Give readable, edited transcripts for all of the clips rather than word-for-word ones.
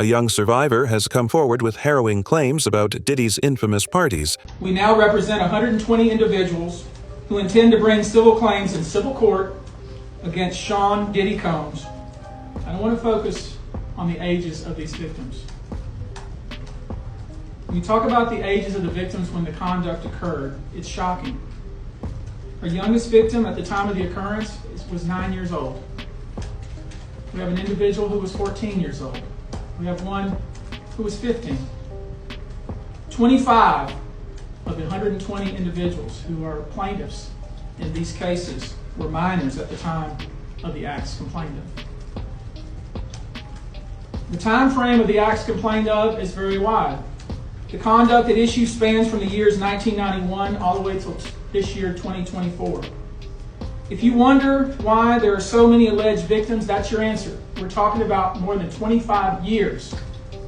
A young survivor has come forward with harrowing claims about Diddy's infamous parties. We now represent 120 individuals who intend to bring civil claims in civil court against Sean Diddy Combs. I want to focus on the ages of these victims. When you talk about the ages of the victims when the conduct occurred, it's shocking. Our youngest victim at the time of the occurrence was 9 years old. We have an individual who was 14 years old. We have one who was 15. 25 of the 120 individuals who are plaintiffs in these cases were minors at the time of the acts complained of. The time frame of the acts complained of is very wide. The conduct at issue spans from the years 1991 all the way till this year, 2024. If you wonder why there are so many alleged victims, that's your answer. We're talking about more than 25 years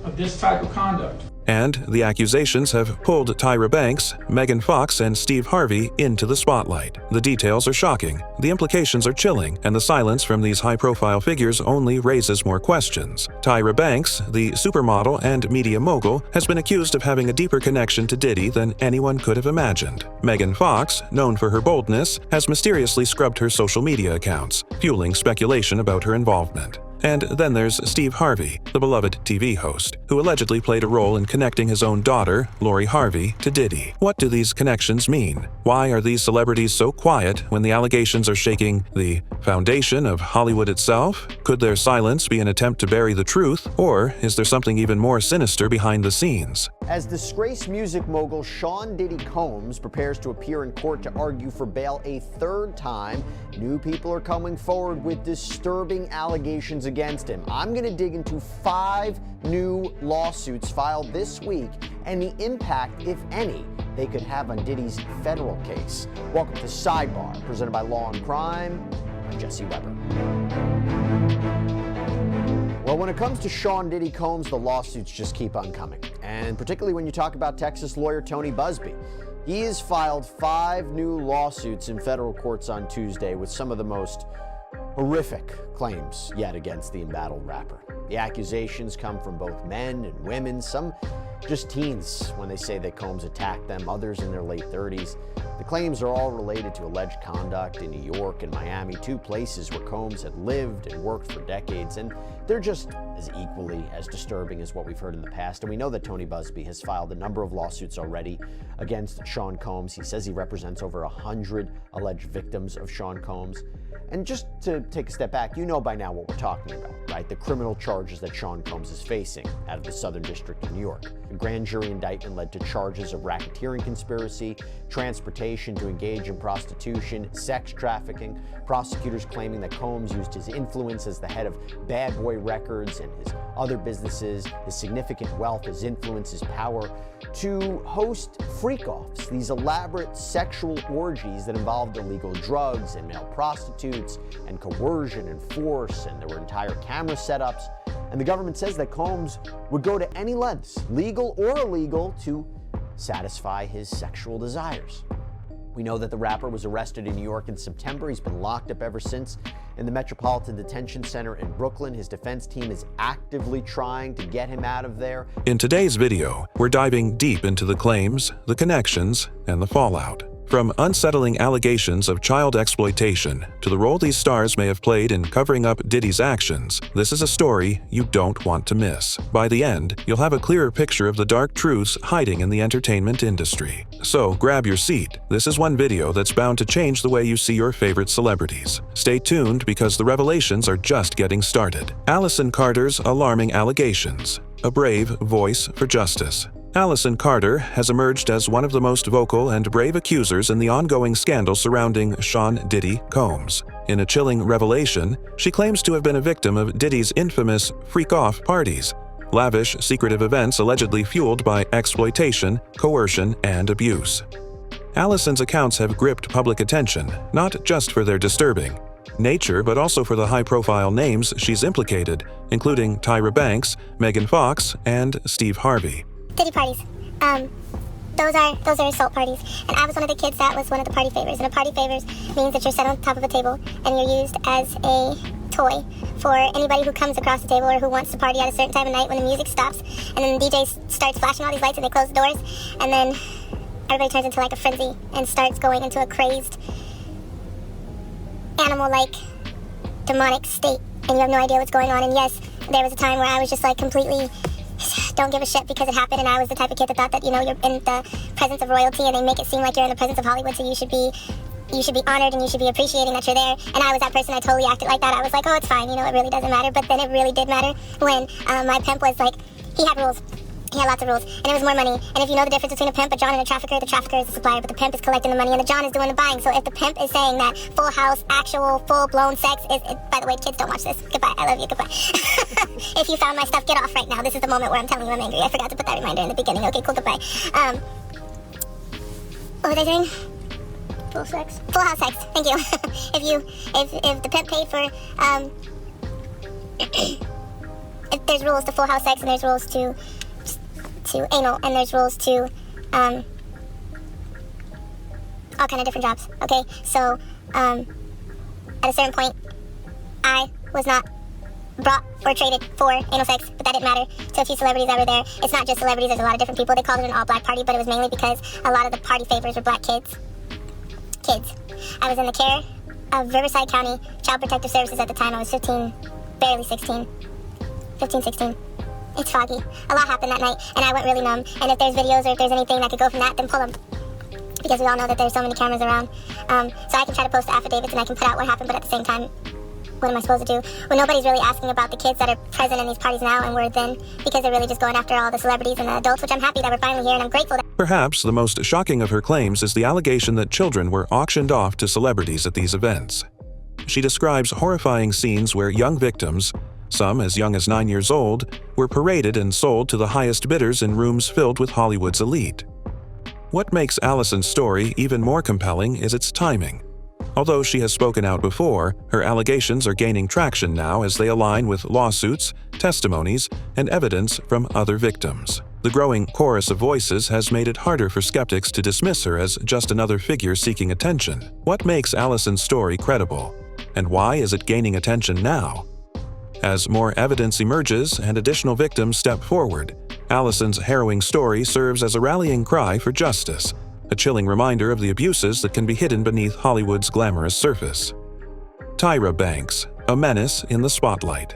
of this type of conduct. And the accusations have pulled Tyra Banks, Megan Fox, and Steve Harvey into the spotlight. The details are shocking, the implications are chilling, and the silence from these high-profile figures only raises more questions. Tyra Banks, the supermodel and media mogul, has been accused of having a deeper connection to Diddy than anyone could have imagined. Megan Fox, known for her boldness, has mysteriously scrubbed her social media accounts, fueling speculation about her involvement. And then there's Steve Harvey, the beloved TV host, who allegedly played a role in connecting his own daughter, Lori Harvey, to Diddy. What do these connections mean? Why are these celebrities so quiet when the allegations are shaking the foundation of Hollywood itself? Could their silence be an attempt to bury the truth, or is there something even more sinister behind the scenes? As disgraced music mogul Sean Diddy Combs prepares to appear in court to argue for bail a third time, new people are coming forward with disturbing allegations against him. I'm going to dig into 5 new lawsuits filed this week and the impact, if any, they could have on Diddy's federal case. Welcome to Sidebar, presented by Law and Crime. I'm Jesse Weber. Well, when it comes to Sean Diddy Combs, the lawsuits just keep on coming. And particularly when you talk about Texas lawyer Tony Buzbee. He has filed 5 new lawsuits in federal courts on Tuesday with some of the most horrific claims yet against the embattled rapper. The accusations come from both men and women, some just teens when they say that Combs attacked them, others in their late 30s. The claims are all related to alleged conduct in New York and Miami, 2 places where Combs had lived and worked for decades, and they're just as equally as disturbing as what we've heard in the past. And we know that Tony Buzbee has filed a number of lawsuits already against Sean Combs. He says he represents over 100 alleged victims of Sean Combs. And just to take a step back, you know by now what we're talking about, right? The criminal charges that Sean Combs is facing out of the Southern District of New York. A grand jury indictment led to charges of racketeering conspiracy, transportation to engage in prostitution, sex trafficking, prosecutors claiming that Combs used his influence as the head of Bad Boy Records and his other businesses, his significant wealth, his influence, his power, to host freak-offs, these elaborate sexual orgies that involved illegal drugs and male prostitutes and coercion and force, and there were entire camera setups. And the government says that Combs would go to any lengths, legal or illegal, to satisfy his sexual desires. We know that the rapper was arrested in New York in September. He's been locked up ever since in the Metropolitan Detention Center in Brooklyn. His defense team is actively trying to get him out of there. In today's video, we're diving deep into the claims, the connections, and the fallout. From unsettling allegations of child exploitation to the role these stars may have played in covering up Diddy's actions, this is a story you don't want to miss. By the end, you'll have a clearer picture of the dark truths hiding in the entertainment industry. So grab your seat. This is one video that's bound to change the way you see your favorite celebrities. Stay tuned because the revelations are just getting started. Allison Carter's alarming allegations. A brave voice for justice. Allison Carter has emerged as one of the most vocal and brave accusers in the ongoing scandal surrounding Sean Diddy Combs. In a chilling revelation, she claims to have been a victim of Diddy's infamous freak-off parties, lavish, secretive events allegedly fueled by exploitation, coercion, and abuse. Allison's accounts have gripped public attention, not just for their disturbing nature, but also for the high-profile names she's implicated, including Tyra Banks, Megan Fox, and Steve Harvey. Diddy parties. Those are assault parties. And I was one of the kids that was one of the party favors. And a party favors means that you're set on top of a table and you're used as a toy for anybody who comes across the table or who wants to party at a certain time of night when the music stops, and then the DJ starts flashing all these lights and they close the doors, and then everybody turns into like a frenzy and starts going into a crazed, animal-like, demonic state, and you have no idea what's going on. And yes, there was a time where I was just like completely don't give a shit because it happened, and I was the type of kid that thought that, you know, you're in the presence of royalty and they make it seem like you're in the presence of Hollywood, so you should be honored and you should be appreciating that you're there. And I was that person. I totally acted like that. I was like, oh, it's fine, you know, it really doesn't matter. But then it really did matter when my pimp was like, he had rules. He had lots of rules, and it was more money. And if you know the difference between a pimp, a John, and a trafficker is the supplier, but the pimp is collecting the money, and the John is doing the buying. So if the pimp is saying that full house, actual, full-blown sex is, by the way, kids, don't watch this. Goodbye. I love you. Goodbye. If you found my stuff, get off right now. This is the moment where I'm telling you I'm angry. I forgot to put that reminder in the beginning. Okay, cool. Goodbye. What was I saying? Full sex. Full house sex. Thank you. if the pimp paid for if there's rules to full house sex, and there's rules to anal, and there's rules to all kind of different jobs. Okay, so at a certain point, I was not brought or traded for anal sex, but that didn't matter to a few celebrities that were there. It's not just celebrities, there's a lot of different people. They called it an all-black party, but it was mainly because a lot of the party favors were black kids. I was in the care of Riverside County Child Protective Services at the time. I was 15, barely 16. 15, 16. It's foggy. A lot happened that night, and I went really numb. And if there's videos or if there's anything that could go from that, then pull them. Because we all know that there's so many cameras around. So I can try to post affidavits and I can put out what happened, but at the same time, what am I supposed to do? When nobody's really asking about the kids that are present in these parties now and were then, because they're really just going after all the celebrities and the adults, which I'm happy that we're finally here, and I'm grateful that... Perhaps the most shocking of her claims is the allegation that children were auctioned off to celebrities at these events. She describes horrifying scenes where young victims, some as young as 9 years old, were paraded and sold to the highest bidders in rooms filled with Hollywood's elite. What makes Allison's story even more compelling is its timing. Although she has spoken out before, her allegations are gaining traction now as they align with lawsuits, testimonies, and evidence from other victims. The growing chorus of voices has made it harder for skeptics to dismiss her as just another figure seeking attention. What makes Allison's story credible? And why is it gaining attention now? As more evidence emerges and additional victims step forward, Allison's harrowing story serves as a rallying cry for justice, a chilling reminder of the abuses that can be hidden beneath Hollywood's glamorous surface. Tyra Banks, a menace in the spotlight.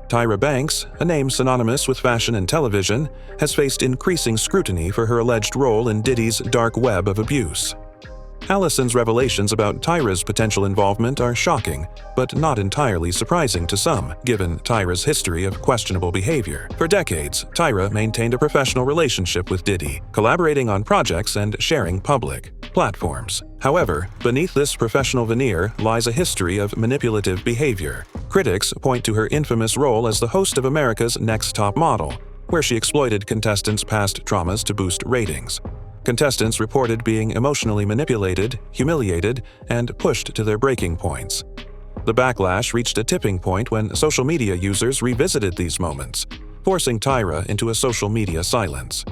Tyra Banks, a name synonymous with fashion and television, has faced increasing scrutiny for her alleged role in Diddy's dark web of abuse. Allison's revelations about Tyra's potential involvement are shocking, but not entirely surprising to some, given Tyra's history of questionable behavior. For decades, Tyra maintained a professional relationship with Diddy, collaborating on projects and sharing public platforms. However, beneath this professional veneer lies a history of manipulative behavior. Critics point to her infamous role as the host of America's Next Top Model, where she exploited contestants' past traumas to boost ratings. Contestants reported being emotionally manipulated, humiliated, and pushed to their breaking points. The backlash reached a tipping point when social media users revisited these moments, forcing Tyra into a social media silence.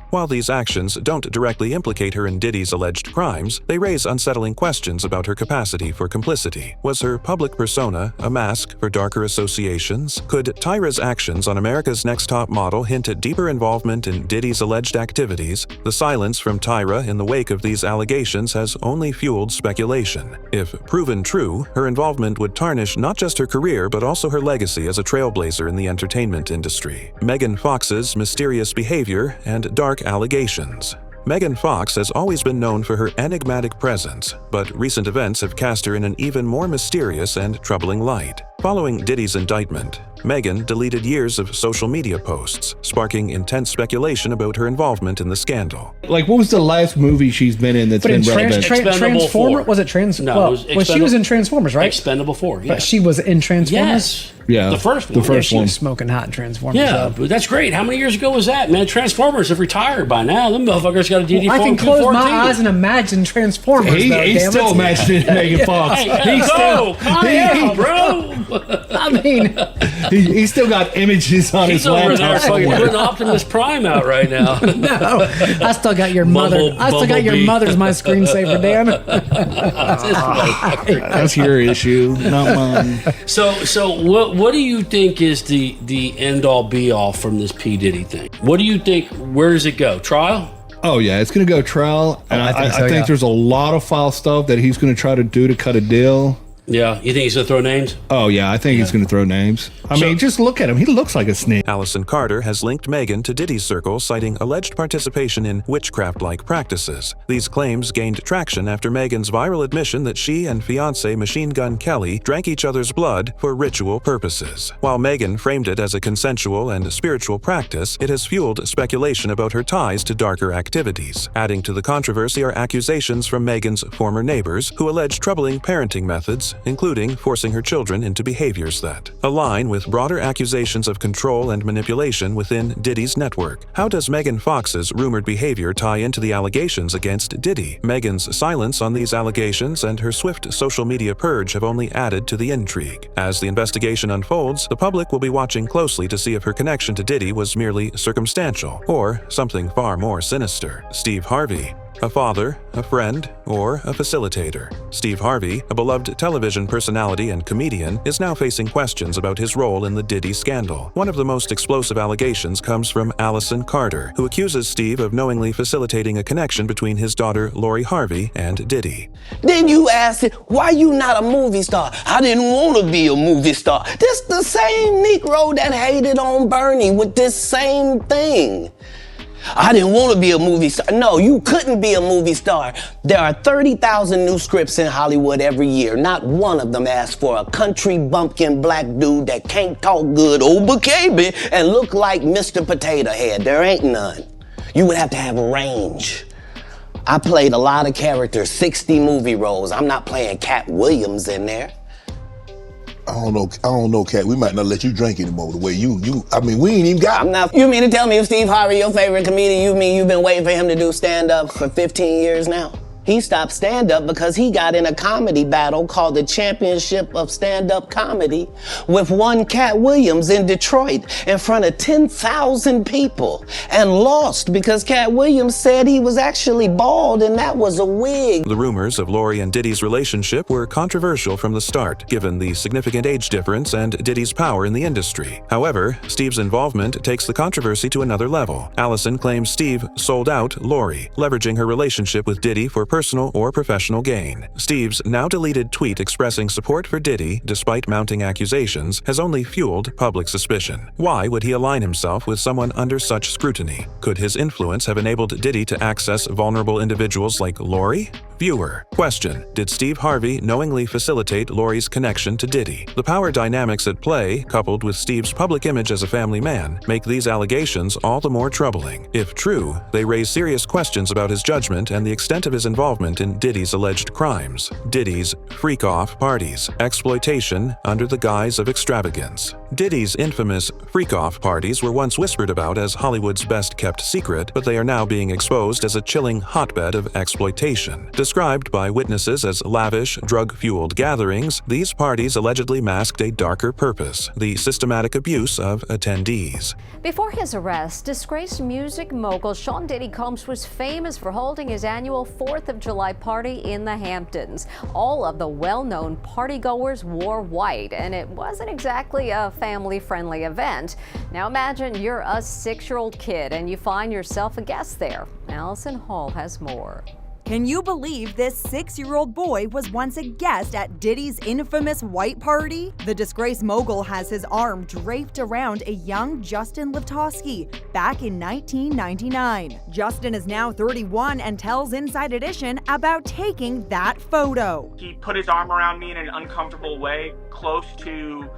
While these actions don't directly implicate her in Diddy's alleged crimes, they raise unsettling questions about her capacity for complicity. Was her public persona a mask for darker associations? Could Tyra's actions on America's Next Top Model hint at deeper involvement in Diddy's alleged activities? The silence from Tyra in the wake of these allegations has only fueled speculation. If proven true, her involvement would tarnish not just her career but also her legacy as a trailblazer in the entertainment industry. Megan Fox's mysterious behavior and dark allegations. Megan Fox has always been known for her enigmatic presence, but recent events have cast her in an even more mysterious and troubling light. Following Diddy's indictment, Megan deleted years of social media posts, sparking intense speculation about her involvement in the scandal. Like, what was the last movie she's been in that's been relevant? Transformer? Was it Trans? No, well, she was in Transformers, right? Expendable 4, yeah. But she was in Transformers? Yes. Yeah. The first one. The first She one. was smoking hot in Transformers. Yeah, but that's great. How many years ago was that, man? Transformers have retired by now. Them motherfuckers got a DD4. I can close my eyes and imagine Transformers. He's still imagining Megan Fox. Hey, calm down, bro. I mean, He's still got images on He's his over there laptop fucking somewhere. putting Optimus Prime out right now. no, I still got your mother. I still got your Bumblebee. mother's my screensaver, Dan. That's your issue, not mine. So what do you think is the end all be all from this P. Diddy thing? What do you think? Where does it go? Trial? Oh yeah, it's gonna go trial, and I think yeah. there's a lot of foul stuff that he's gonna try to do to cut a deal. Yeah, you think he's gonna throw names? Oh yeah, I think he's gonna throw names. I mean, just look at him; he looks like a snake. Allison Carter has linked Meghan to Diddy's circle, citing alleged participation in witchcraft-like practices. These claims gained traction after Meghan's viral admission that she and fiancé Machine Gun Kelly drank each other's blood for ritual purposes. While Meghan framed it as a consensual and spiritual practice, it has fueled speculation about her ties to darker activities. Adding to the controversy are accusations from Meghan's former neighbors, who allege troubling parenting methods, including forcing her children into behaviors that align with broader accusations of control and manipulation within Diddy's network. How does Megan Fox's rumored behavior tie into the allegations against Diddy? Megan's silence on these allegations and her swift social media purge have only added to the intrigue. As the investigation unfolds, the public will be watching closely to see if her connection to Diddy was merely circumstantial or something far more sinister. Steve Harvey. A father, a friend, or a facilitator. Steve Harvey, a beloved television personality and comedian, is now facing questions about his role in the Diddy scandal. One of the most explosive allegations comes from Allison Carter, who accuses Steve of knowingly facilitating a connection between his daughter Lori Harvey and Diddy. Then you asked it, why you not a movie star? I didn't want to be a movie star. This the same Negro that hated on Bernie with this same thing. I didn't want to be a movie star. No, you couldn't be a movie star. There are 30,000 new scripts in Hollywood every year. Not one of them asks for a country bumpkin black dude that can't talk good Oba-Kaby and look like Mr. Potato Head. There ain't none. You would have to have range. I played a lot of characters, 60 movie roles. I'm not playing Cat Williams in there. I don't know, Cat. We might not let you drink anymore the way I mean, we ain't even got. You mean to tell me if Steve Harvey, your favorite comedian, you mean you've been waiting for him to do stand-up for 15 years now? He stopped stand-up because he got in a comedy battle called the Championship of Stand-Up Comedy with one Cat Williams in Detroit in front of 10,000 people and lost because Cat Williams said he was actually bald and that was a wig. The rumors of Lori and Diddy's relationship were controversial from the start, given the significant age difference and Diddy's power in the industry. However, Steve's involvement takes the controversy to another level. Allison claims Steve sold out Lori, leveraging her relationship with Diddy for personal or professional gain. Steve's now deleted tweet expressing support for Diddy, despite mounting accusations, has only fueled public suspicion. Why would he align himself with someone under such scrutiny? Could his influence have enabled Diddy to access vulnerable individuals like Lori? Viewer. Question. Did Steve Harvey knowingly facilitate Lori's connection to Diddy? The power dynamics at play, coupled with Steve's public image as a family man, make these allegations all the more troubling. If true, they raise serious questions about his judgment and the extent of his involvement in Diddy's alleged crimes. Diddy's freak-off parties, exploitation under the guise of extravagance. Diddy's infamous freak-off parties were once whispered about as Hollywood's best-kept secret, but they are now being exposed as a chilling hotbed of exploitation. Described by witnesses as lavish, drug-fueled gatherings, these parties allegedly masked a darker purpose: the systematic abuse of attendees. Before his arrest, disgraced music mogul Sean Diddy Combs was famous for holding his annual 4th of July party in the Hamptons. All of the well-known partygoers wore white, and it wasn't exactly a family-friendly event. Now imagine you're a 6-year-old kid and you find yourself a guest there. Allison Hall has more. Can you believe this 6-year-old boy was once a guest at Diddy's infamous white party? The disgraced mogul has his arm draped around a young Justin Liptowski back in 1999. Justin is now 31 and tells Inside Edition about taking that photo. He put his arm around me in an uncomfortable way, close to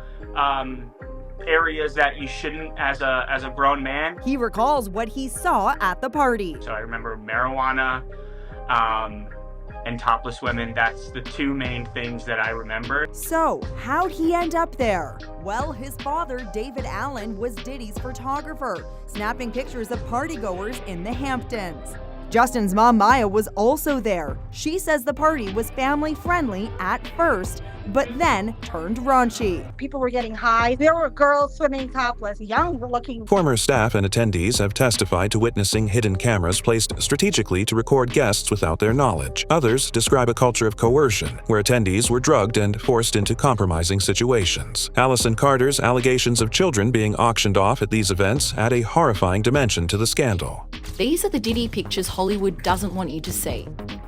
areas that you shouldn't as a grown man. He recalls what he saw at the party. So I remember marijuana, and topless women. That's the two main things that I remember. So, how'd he end up there? Well, his father, David Allen, was Diddy's photographer, snapping pictures of partygoers in the Hamptons. Justin's mom, Maya, was also there. She says the party was family-friendly at first, but then turned raunchy. People were getting high. There were girls swimming topless, young-looking. Former staff and attendees have testified to witnessing hidden cameras placed strategically to record guests without their knowledge. Others describe a culture of coercion, where attendees were drugged and forced into compromising situations. Allison Carter's allegations of children being auctioned off at these events add a horrifying dimension to the scandal. These are the Diddy pictures Hollywood doesn't want you to see.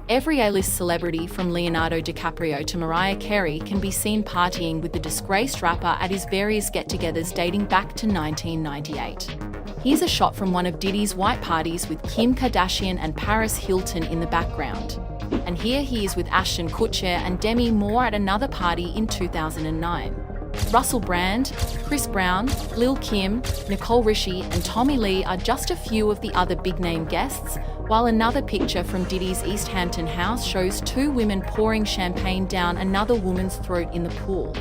Every A-list celebrity from Leonardo DiCaprio to Mariah Carey can be seen partying with the disgraced rapper at his various get-togethers dating back to 1998. Here's a shot from one of Diddy's white parties with Kim Kardashian and Paris Hilton in the background. And here he is with Ashton Kutcher and Demi Moore at another party in 2009. Russell Brand, Chris Brown, Lil' Kim, Nicole Richie and Tommy Lee are just a few of the other big-name guests, while another picture from Diddy's East Hampton house shows two women pouring champagne down another woman's throat in the pool.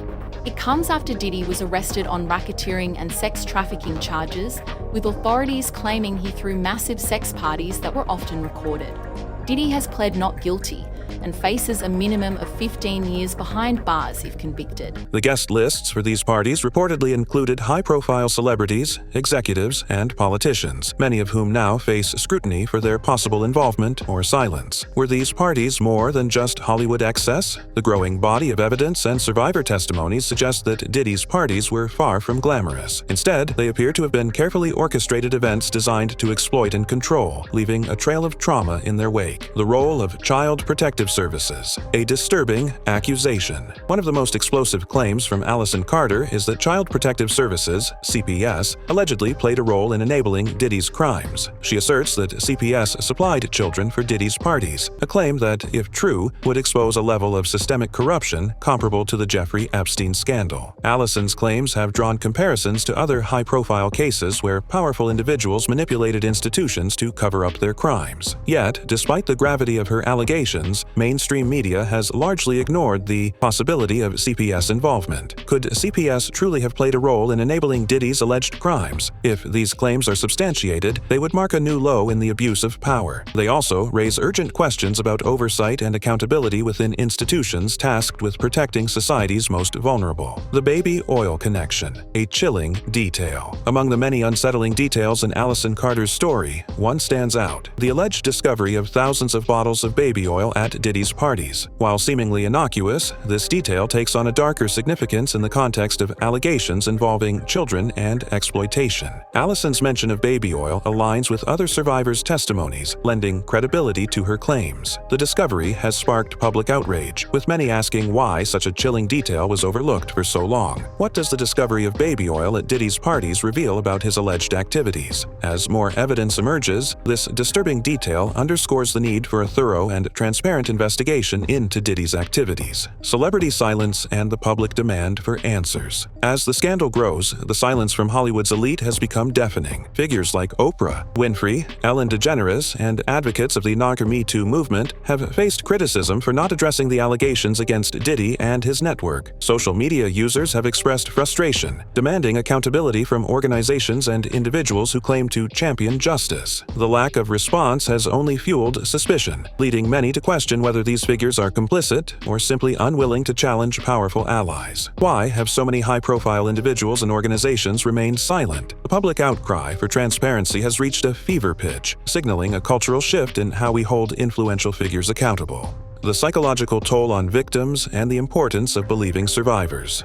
It comes after Diddy was arrested on racketeering and sex trafficking charges, with authorities claiming he threw massive sex parties that were often recorded. Diddy has pled not guilty and faces a minimum of 15 years behind bars if convicted. The guest lists for these parties reportedly included high-profile celebrities, executives, and politicians, many of whom now face scrutiny for their possible involvement or silence. Were these parties more than just Hollywood excess? The growing body of evidence and survivor testimonies suggest that Diddy's parties were far from glamorous. Instead, they appear to have been carefully orchestrated events designed to exploit and control, leaving a trail of trauma in their wake. The role of Child Protective Services, a disturbing accusation. One of the most explosive claims from Allison Carter is that Child Protective Services, CPS, allegedly played a role in enabling Diddy's crimes. She asserts that CPS supplied children for Diddy's parties, a claim that, if true, would expose a level of systemic corruption comparable to the Jeffrey Epstein scandal. Allison's claims have drawn comparisons to other high-profile cases where powerful individuals manipulated institutions to cover up their crimes. Yet, despite the gravity of her allegations, mainstream media has largely ignored the possibility of CPS involvement. Could CPS truly have played a role in enabling Diddy's alleged crimes? If these claims are substantiated, they would mark a new low in the abuse of power. They also raise urgent questions about oversight and accountability within institutions tasked with protecting society's most vulnerable. The baby oil connection, a chilling detail. Among the many unsettling details in Allison Carter's story, one stands out: the alleged discovery of thousands of bottles of baby oil at Diddy's parties. While seemingly innocuous, this detail takes on a darker significance in the context of allegations involving children and exploitation. Allison's mention of baby oil aligns with other survivors' testimonies, lending credibility to her claims. The discovery has sparked public outrage, with many asking why such a chilling detail was overlooked for so long. What does the discovery of baby oil at Diddy's parties reveal about his alleged activities? As more evidence emerges, this disturbing detail underscores the need for a thorough and transparent investigation into Diddy's activities, celebrity silence, and the public demand for answers. As the scandal grows, the silence from Hollywood's elite has become deafening. Figures like Oprah Winfrey, Ellen DeGeneres, and advocates of the Me Too movement have faced criticism for not addressing the allegations against Diddy and his network. Social media users have expressed frustration, demanding accountability from organizations and individuals who claim to champion justice. The lack of response has only fueled suspicion, leading many to question whether these figures are complicit or simply unwilling to challenge powerful allies. Why have so many high-profile individuals and organizations remained silent? The public outcry for transparency has reached a fever pitch, signaling a cultural shift in how we hold influential figures accountable. The psychological toll on victims and the importance of believing survivors.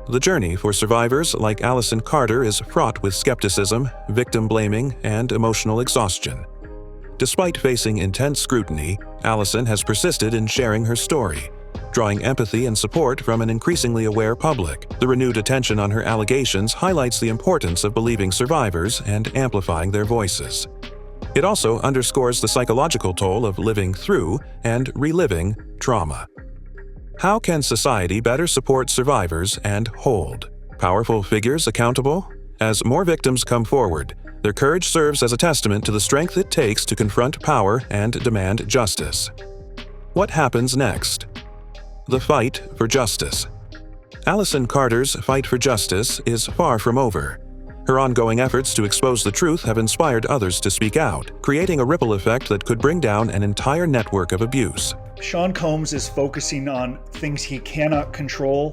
The journey for survivors like Allison Carter is fraught with skepticism, victim blaming, and emotional exhaustion. Despite facing intense scrutiny, Allison has persisted in sharing her story, drawing empathy and support from an increasingly aware public. The renewed attention on her allegations highlights the importance of believing survivors and amplifying their voices. It also underscores the psychological toll of living through and reliving trauma. How can society better support survivors and hold powerful figures accountable? As more victims come forward, their courage serves as a testament to the strength it takes to confront power and demand justice. What happens next? The fight for justice. Allison Carter's fight for justice is far from over. Her ongoing efforts to expose the truth have inspired others to speak out, creating a ripple effect that could bring down an entire network of abuse. Sean Combs is focusing on things he cannot control.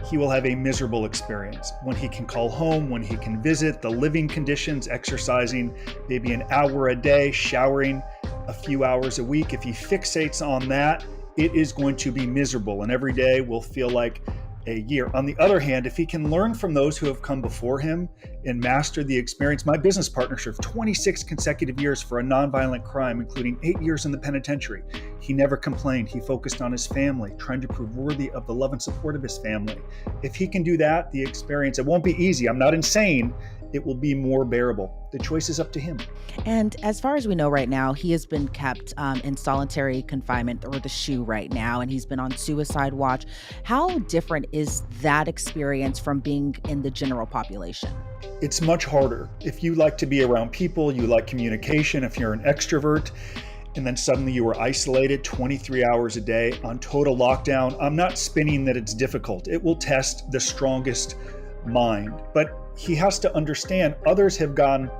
He will have a miserable experience. When he can call home, when he can visit, the living conditions, exercising maybe an hour a day, showering a few hours a week. If he fixates on that, it is going to be miserable, and every day will feel like a year. On the other hand, if he can learn from those who have come before him and master the experience, my business partner served 26 consecutive years for a nonviolent crime, including 8 years in the penitentiary. He never complained. He focused on his family, trying to prove worthy of the love and support of his family. If he can do that, the experience, it won't be easy. I'm not insane. It will be more bearable. The choice is up to him. And as far as we know right now, he has been kept in solitary confinement, or the SHU right now, and he's been on suicide watch. How different is that experience from being in the general population? It's much harder. If you like to be around people, you like communication, if you're an extrovert, and then suddenly you are isolated 23 hours a day on total lockdown, I'm not spinning that it's difficult. It will test the strongest mind. But he has to understand others have gone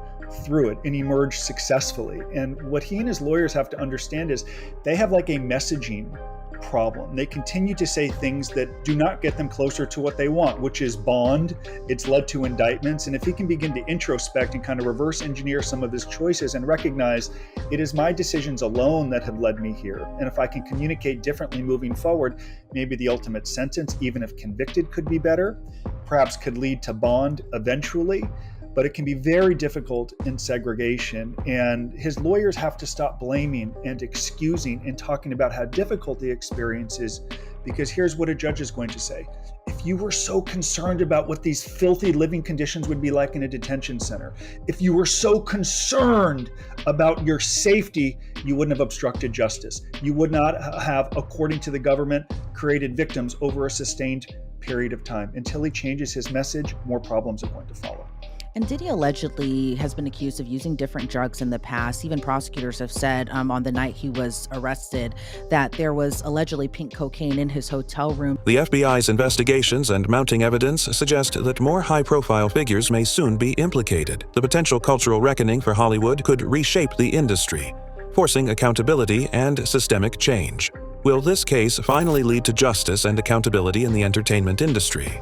through it and emerged successfully. And what he and his lawyers have to understand is they have like a messaging problem. They continue to say things that do not get them closer to what they want, which is bond. It's led to indictments. And if he can begin to introspect and kind of reverse engineer some of his choices and recognize it is my decisions alone that have led me here. And if I can communicate differently moving forward, maybe the ultimate sentence, even if convicted, could be better, perhaps could lead to bond eventually. But it can be very difficult in segregation, and his lawyers have to stop blaming and excusing and talking about how difficult the experience is, because here's what a judge is going to say. If you were so concerned about what these filthy living conditions would be like in a detention center, if you were so concerned about your safety, you wouldn't have obstructed justice. You would not have, according to the government, created victims over a sustained period of time. Until he changes his message, more problems are going to follow. And Diddy allegedly has been accused of using different drugs in the past. Even prosecutors have said on the night he was arrested that there was allegedly pink cocaine in his hotel room. The FBI's investigations and mounting evidence suggest that more high-profile figures may soon be implicated. The potential cultural reckoning for Hollywood could reshape the industry, forcing accountability and systemic change. Will this case finally lead to justice and accountability in the entertainment industry?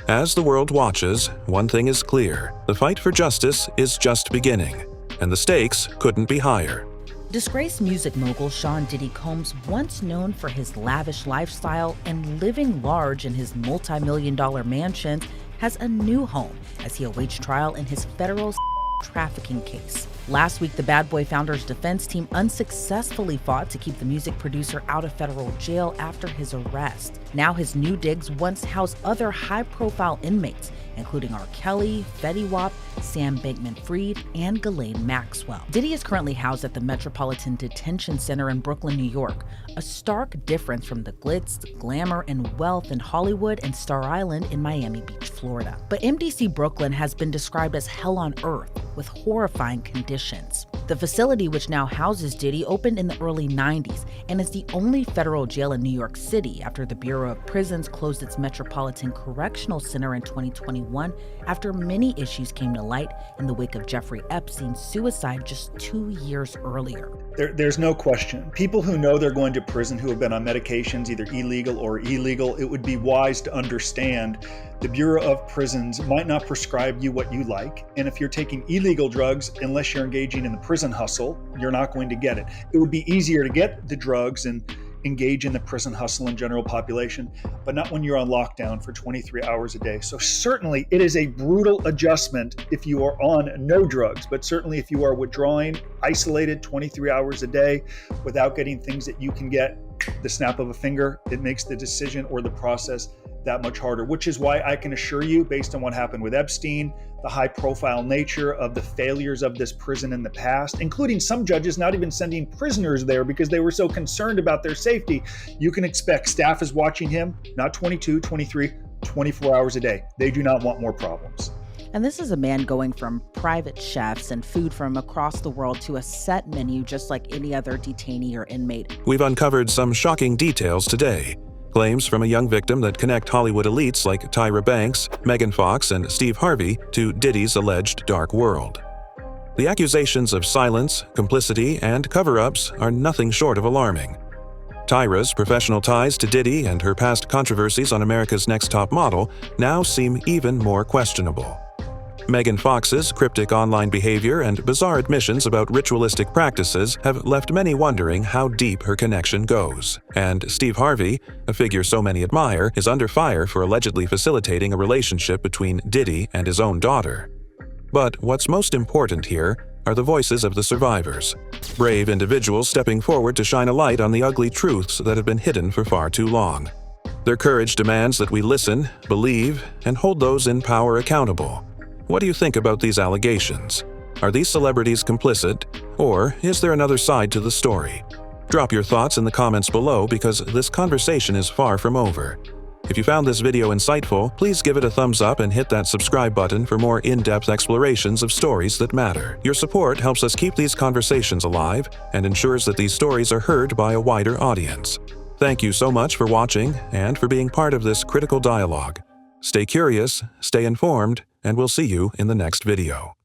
As the world watches, one thing is clear: the fight for justice is just beginning, and the stakes couldn't be higher. Disgraced music mogul Sean Diddy Combs, once known for his lavish lifestyle and living large in his multi-million-dollar mansions, has a new home as he awaits trial in his federal trafficking case. Last week, the Bad Boy Founder's defense team unsuccessfully fought to keep the music producer out of federal jail after his arrest. Now his new digs once housed other high-profile inmates, including R. Kelly, Fetty Wap, Sam Bankman-Fried, and Ghislaine Maxwell. Diddy is currently housed at the Metropolitan Detention Center in Brooklyn, New York, a stark difference from the glitz, glamour, and wealth in Hollywood and Star Island in Miami Beach, Florida. But MDC Brooklyn has been described as hell on earth, with horrifying conditions. The facility, which now houses Diddy, opened in the early 90s and is the only federal jail in New York City after the Bureau of Prisons closed its Metropolitan Correctional Center in 2021 after many issues came to light in the wake of Jeffrey Epstein's suicide just 2 years earlier. There's no question. People who know they're going to prison who have been on medications, either illegal or illegal, it would be wise to understand the Bureau of Prisons might not prescribe you what you like. And if you're taking illegal drugs, unless you're engaging in the prison hustle, you're not going to get it. It would be easier to get the drugs and engage in the prison hustle in general population, but not when you're on lockdown for 23 hours a day. So certainly it is a brutal adjustment if you are on no drugs, but certainly if you are withdrawing, isolated 23 hours a day without getting things that you can get the snap of a finger, it makes the decision or the process that much harder, which is why I can assure you, based on what happened with Epstein, the high profile nature of the failures of this prison in the past, including some judges not even sending prisoners there because they were so concerned about their safety, you can expect staff is watching him, not 22, 23, 24 hours a day. They do not want more problems. And this is a man going from private chefs and food from across the world to a set menu just like any other detainee or inmate. We've uncovered some shocking details today. claims from a young victim that connect Hollywood elites like Tyra Banks, Megan Fox, and Steve Harvey to Diddy's alleged dark world. The accusations of silence, complicity, and cover-ups are nothing short of alarming. Tyra's professional ties to Diddy and her past controversies on America's Next Top Model now seem even more questionable. Megan Fox's cryptic online behavior and bizarre admissions about ritualistic practices have left many wondering how deep her connection goes. And Steve Harvey, a figure so many admire, is under fire for allegedly facilitating a relationship between Diddy and his own daughter. But what's most important here are the voices of the survivors, brave individuals stepping forward to shine a light on the ugly truths that have been hidden for far too long. Their courage demands that we listen, believe, and hold those in power accountable. What do you think about these allegations? Are these celebrities complicit, or is there another side to the story? Drop your thoughts in the comments below because this conversation is far from over. If you found this video insightful, please give it a thumbs up and hit that subscribe button for more in-depth explorations of stories that matter. Your support helps us keep these conversations alive and ensures that these stories are heard by a wider audience. Thank you so much for watching and for being part of this critical dialogue. Stay curious, stay informed, and we'll see you in the next video.